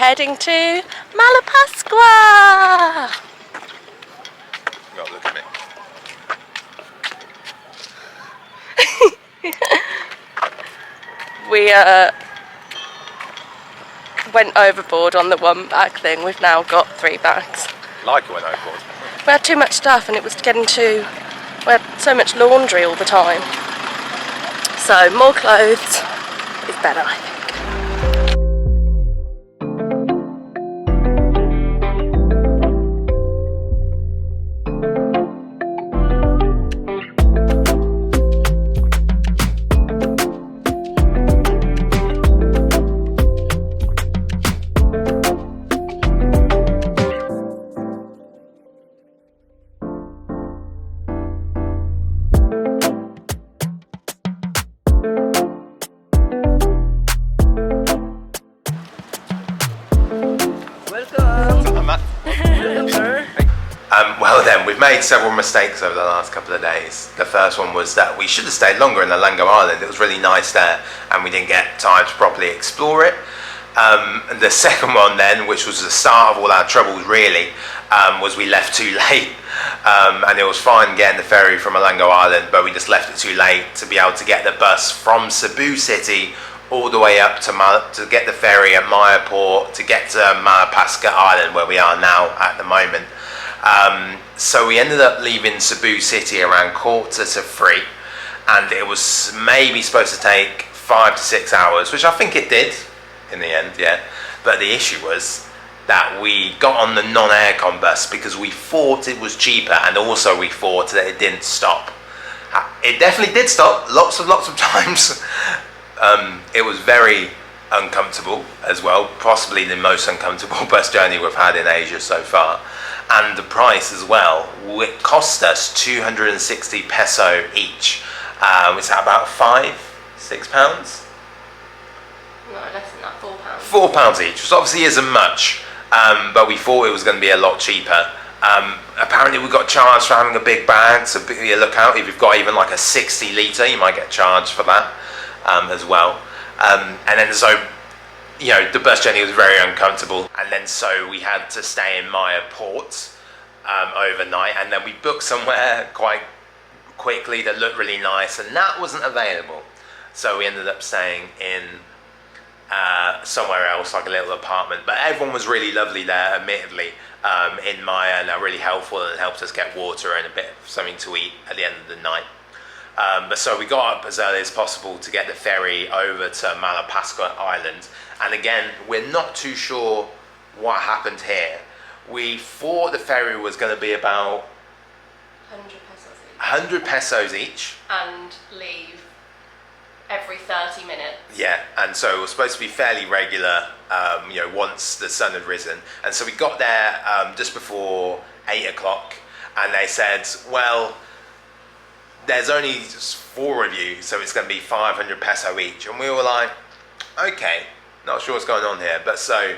heading to Malapascua. God, look at me. We went overboard on the one bag thing. We've now got 3 bags. Like it went overboard. We had too much stuff and it was getting too... We had so much laundry all the time. So more clothes is better, I think. Well then, we've made several mistakes over the last couple of days. The first one was that we should have stayed longer in Lango Island. It was really nice there and we didn't get time to properly explore it. And the second one then, which was the start of all our troubles really, was we left too late. And it was fine getting the ferry from Lango Island, but we just left it too late to be able to get the bus from Cebu City all the way up to get the ferry at Maya Port to get to Malapascua Island, where we are now at the moment. So we ended up leaving Cebu City around 2:45, and it was maybe supposed to take 5 to 6 hours, which I think it did in the end, yeah. But the issue was that we got on the non-aircon bus because we thought it was cheaper, and also we thought that it didn't stop. It definitely did stop lots of times. It was very uncomfortable as well, possibly the most uncomfortable bus journey we've had in Asia so far. And the price as well, it cost us 260 peso each. Is that about £5-6? No, less than that, £4. £4 each, which obviously isn't much, but we thought it was going to be a lot cheaper. Apparently we got charged for having a big bag, so be on the lookout. If you've got even like a 60 litre, you might get charged for that as well. And then so, you know, the bus journey was very uncomfortable, and then so we had to stay in Maya Port overnight, and then we booked somewhere quite quickly that looked really nice, and that wasn't available. So we ended up staying in somewhere else, like a little apartment. But everyone was really lovely there, admittedly, in Maya, and they're really helpful and helped us get water and a bit of something to eat at the end of the night. But so we got up as early as possible to get the ferry over to Malapascua Island. And again, we're not too sure what happened here. We thought the ferry was going to be about 100 pesos each. And leave every 30 minutes. Yeah, and so it was supposed to be fairly regular, you know, once the sun had risen. And so we got there just before 8 o'clock, and they said, well, there's only just 4 of you, so it's going to be 500 peso each. And we were like, okay, not sure what's going on here. But so,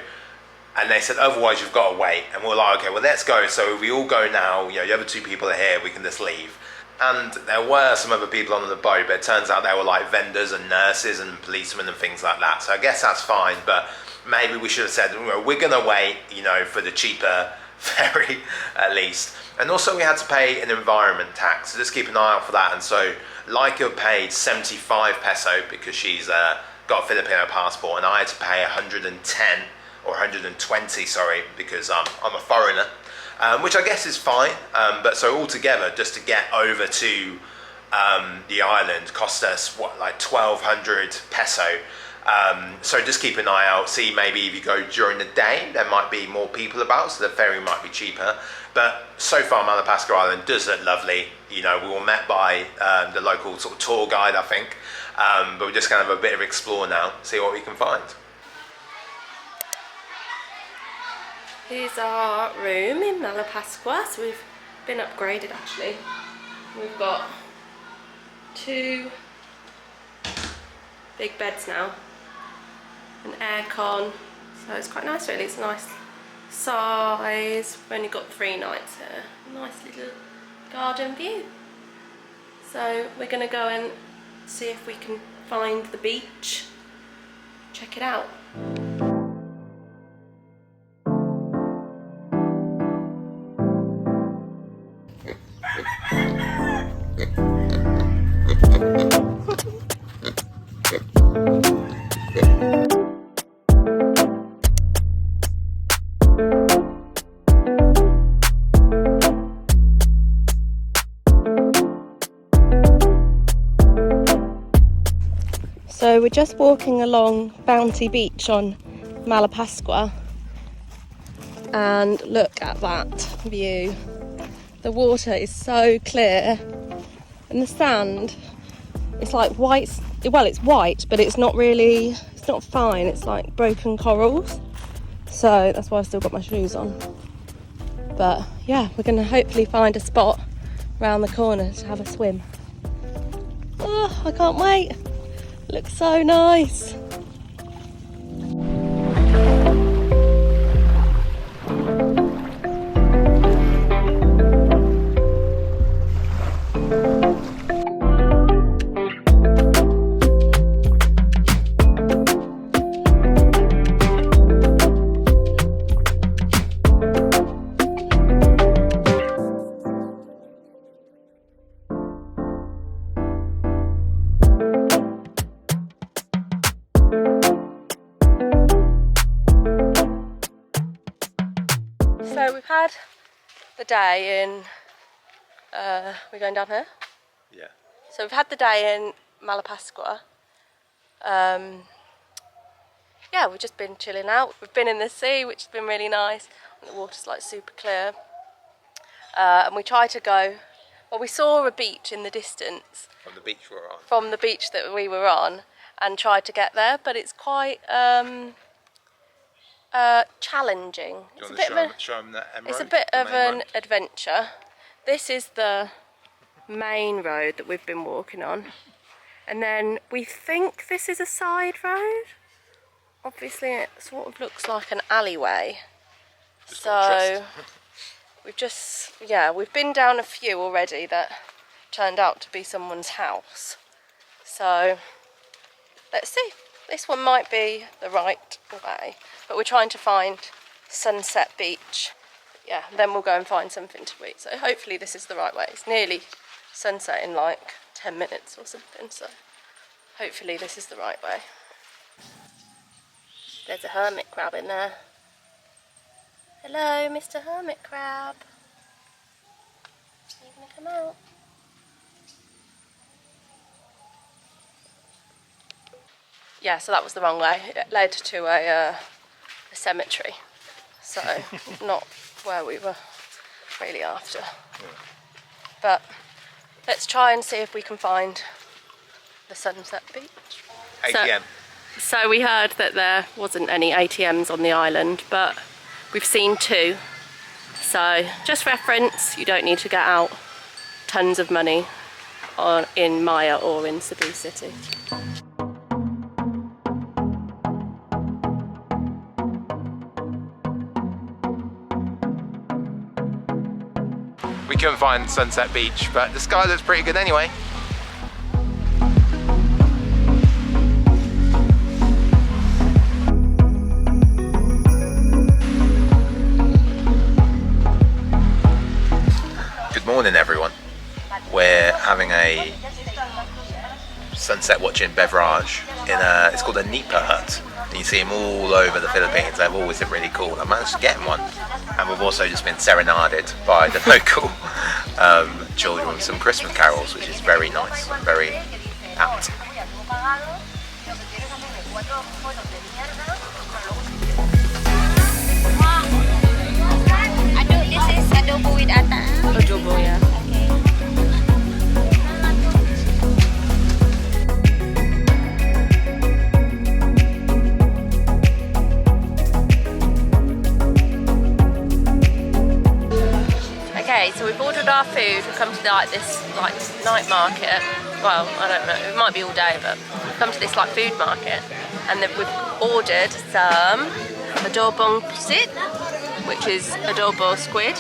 and they said, otherwise you've got to wait. And we were like, okay, well, let's go. So if we all go now, you know, the other 2 people are here, we can just leave. And there were some other people on the boat, but it turns out they were like vendors and nurses and policemen and things like that. So I guess that's fine, but maybe we should have said, well, we're going to wait, you know, for the cheaper ferry at least. And also we had to pay an environment tax, so just keep an eye out for that. And so Laika paid 75 peso because she's got a Filipino passport, and I had to pay 110 or 120, sorry, because I'm a foreigner. Which I guess is fine, but so altogether, just to get over to the island cost us, what, like 1,200 peso. So just keep an eye out, see maybe if you go during the day, there might be more people about, so the ferry might be cheaper. But so far, Malapascua Island does look lovely. You know, we were met by the local sort of tour guide, I think, but we're just kind of a bit of explore now, see what we can find. Here's our room in Malapascua. So we've been upgraded actually. We've got 2 big beds now, an aircon, so it's quite nice really. It's a nice size. We've only got 3 nights here. Nice little garden view. So we're going to go and see if we can find the beach. Check it out. So we're just walking along Bounty Beach on Malapascua, and look at that view. The water is so clear and the sand, it's like white, well it's white but it's not really, it's not fine, it's like broken corals. So that's why I've still got my shoes on. But yeah, we're going to hopefully find a spot around the corner to have a swim. Oh, I can't wait. Looks so nice. So we've had the day in, we're going down here? Yeah. So we've had the day in Malapascua. Yeah, we've just been chilling out. We've been in the sea, which has been really nice. And the water's like super clear. And we tried to go, well, we saw a beach in the distance. From the beach we were on. From the beach that we were on, and tried to get there, but it's quite challenging. Do you want to show them that road? It's a bit of an adventure. This is the main road that we've been walking on, and then we think this is a side road. Obviously it sort of looks like an alleyway. So we've been down a few already that turned out to be someone's house. So let's see. This one might be the right way, but we're trying to find Sunset Beach. Yeah, then we'll go and find something to eat. So hopefully this is the right way. It's nearly sunset in like 10 minutes or something, so hopefully this is the right way. There's a hermit crab in there. Hello, Mr. Hermit Crab. Are you gonna come out? Yeah, so that was the wrong way. It led to a cemetery, so not where we were really after. Yeah. But let's try and see if we can find the Sunset Beach. ATM. So we heard that there wasn't any ATMs on the island, but we've seen two. So just reference, you don't need to get out tons of money in Maya or in Cebu City. We couldn't find Sunset Beach, but the sky looks pretty good anyway. Good morning everyone. We're having a sunset watching beverage in it's called a nipa hut. You see them all over the Philippines. They've always been really cool. I managed to get one, and we've also just been serenaded by the local children with some Christmas carols, which is very nice and very apt. This is adobo with ata. Adobo, yeah. Okay, so we've ordered our food. We've come to this night market. Well, I don't know, it might be all day, but we've come to this food market, and then we've ordered some adobong pusit, which is adobo squid,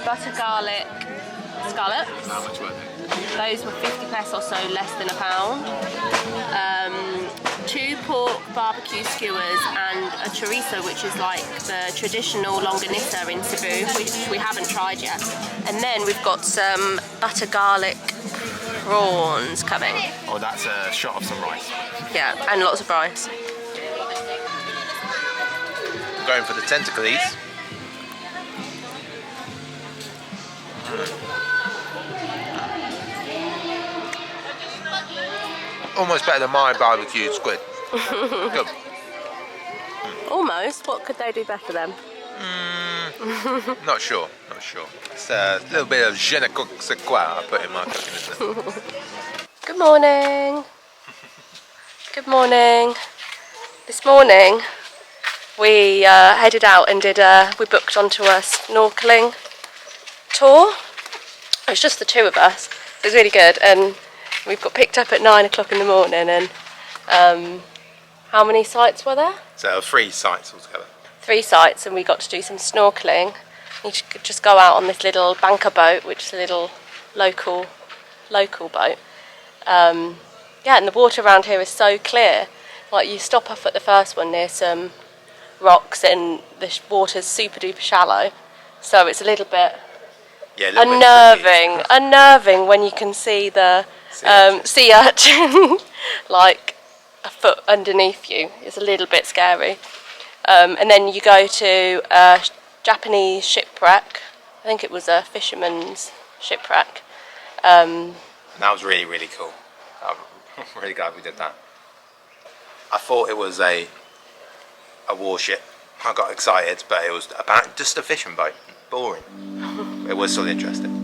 butter garlic scallops. How much were they? Those were 50 pesos, so less than £1. 2 2 pork barbecue skewers and a chorizo, which is like the traditional longanisa in Cebu, which we haven't tried yet. And then we've got some butter garlic prawns coming. Oh, that's a shot of some rice. Yeah, and lots of rice. I'm going for the tentacles. Almost better than my barbecued squid. Good. Almost. What could they do better then? Not sure. It's a little bit of je ne sais quoi I put in my cooking, isn't it? Good morning. Good morning. This morning we headed out and we booked onto a snorkeling tour. It was just the 2 of us. It was really good, and we've got picked up at 9 o'clock in the morning. And how many sites were there? So 3 sites altogether. 3 sites, and we got to do some snorkeling. You could just go out on this little banker boat, which is a little local boat. Yeah, and the water around here is so clear. Like, you stop off at the first one near some rocks, and the water's super duper shallow, so it's a little bit unnerving when you can see the sea urchin like a foot underneath you. It's a little bit scary. And then you go to a Japanese shipwreck. I think it was a fisherman's shipwreck. And that was really, really cool. I'm really glad we did that. I thought it was a warship. I got excited, but it was about just a fishing boat. Boring. It was still interesting.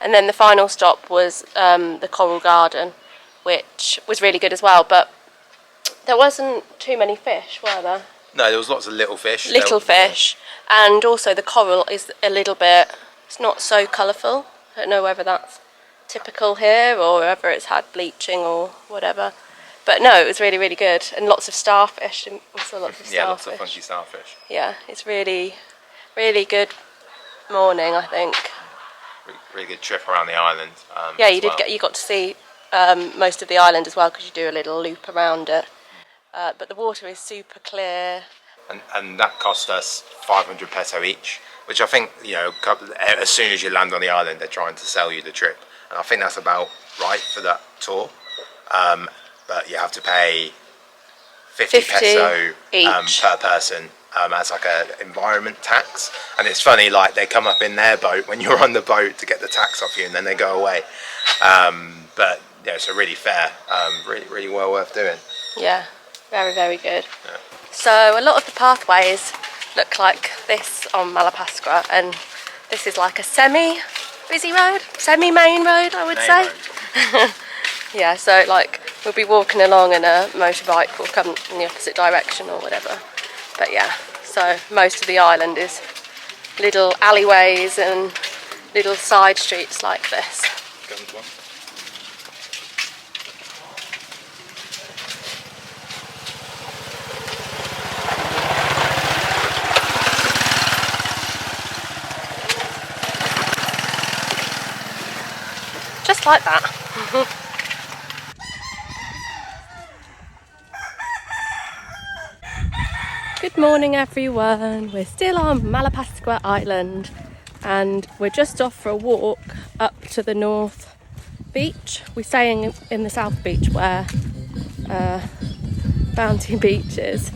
And then the final stop was the Coral Garden, which was really good as well, but there wasn't too many fish, were there? No, there was lots of little fish. Fish, and also the coral is a little bit, it's not so colourful. I don't know whether that's typical here or whether it's had bleaching or whatever. But no, it was really, really good, and lots of starfish. We saw lots of starfish. Yeah, lots of funky starfish. Yeah, it's really, really good morning, I think. Really good trip around the island. Yeah, you got to see most of the island as well, because you do a little loop around it. But the water is super clear. And that cost us 500 peso each, which I think, you know, as soon as you land on the island, they're trying to sell you the trip. And I think that's about right for that tour. But you have to pay 50 peso each per person. As like a environment tax, and it's funny, like they come up in their boat when you're on the boat to get the tax off you, and then they go away. But yeah, so really fair, really well worth doing. Yeah, very, very good. Yeah. So a lot of the pathways look like this on Malapascua, and this is like a semi-busy road, semi-main road, I would say. Yeah, so like we'll be walking along and a motorbike will come in the opposite direction or whatever. But yeah, so most of the island is little alleyways and little side streets like this. Just like that. Good morning everyone, we're still on Malapascua Island and we're just off for a walk up to the north beach. We're staying in the south beach where Bounty Beach is.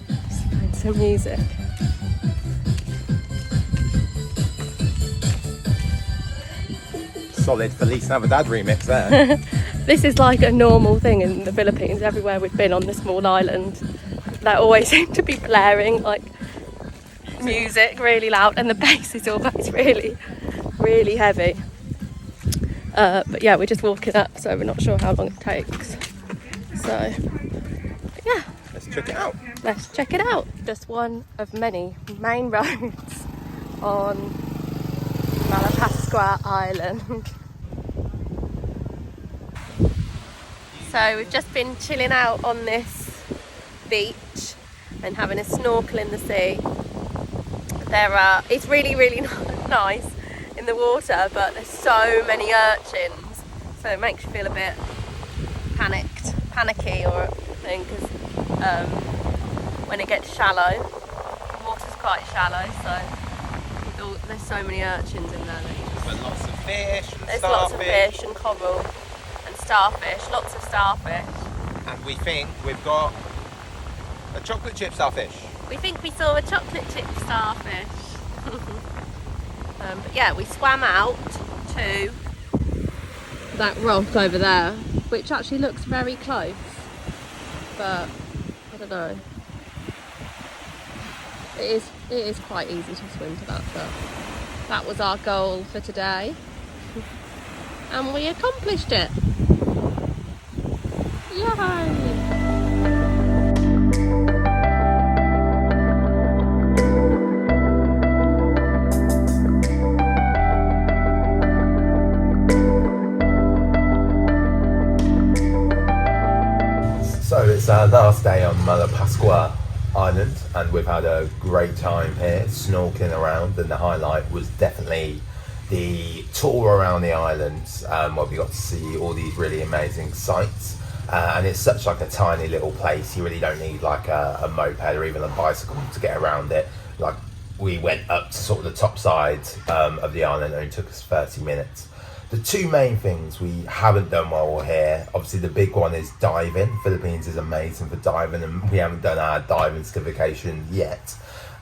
Let's find some music. Solid Feliz Navidad remix there. This is like a normal thing in the Philippines. Everywhere we've been on the small island, they always seem to be blaring like music really loud, and the bass is always really, really heavy. But yeah, we're just walking up, so we're not sure how long it takes. So yeah, Let's check it out. let's check it out. Just one of many main roads on Malapascua Island. So we've just been chilling out on this beach and having a snorkel in the sea. It's really, really nice in the water, but there's so many urchins, so it makes you feel a bit panicky or thing, because when it gets shallow, the water's quite shallow, so there's so many urchins in there that you just... And lots of fish and There's starfish. lots of fish and coral and starfish, lots of starfish. And we think we've got a chocolate chip starfish. We think we saw a chocolate chip starfish. But yeah, we swam out to that rock over there, which actually looks very close, but I don't know. It is quite easy to swim to that, but that was our goal for today, and we accomplished it. Yay! So it's our last day on Malapascua Island, and we've had a great time here snorkeling around, and the highlight was definitely the tour around the island, where we got to see all these really amazing sights. And it's such like a tiny little place, you really don't need like a moped or even a bicycle to get around it. Like, we went up to sort of the top side of the island, and it only took us 30 minutes. The two main things we haven't done while we're here, obviously the big one is diving. Philippines is amazing for diving, and we haven't done our diving certification yet.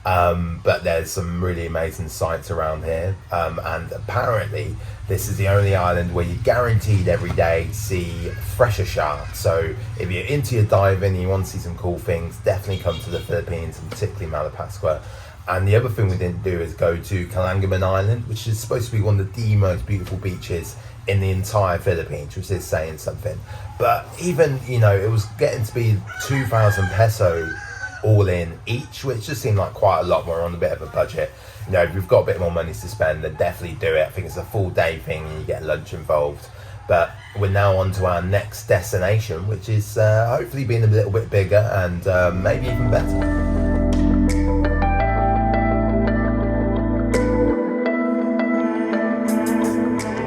But there's some really amazing sights around here, and apparently this is the only island where you're guaranteed every day to see thresher sharks. So if you're into your diving and you want to see some cool things, definitely come to the Philippines, and particularly Malapascua. And the other thing we didn't do is go to Calangaman Island, which is supposed to be one of the most beautiful beaches in the entire Philippines, which is saying something. But even, you know, it was getting to be 2,000 peso all in each, which just seemed like quite a lot. We're on a bit of a budget. You know, if you've got a bit more money to spend, then definitely do it. I think it's a full day thing and you get lunch involved. But we're now on to our next destination, which is hopefully being a little bit bigger and maybe even better.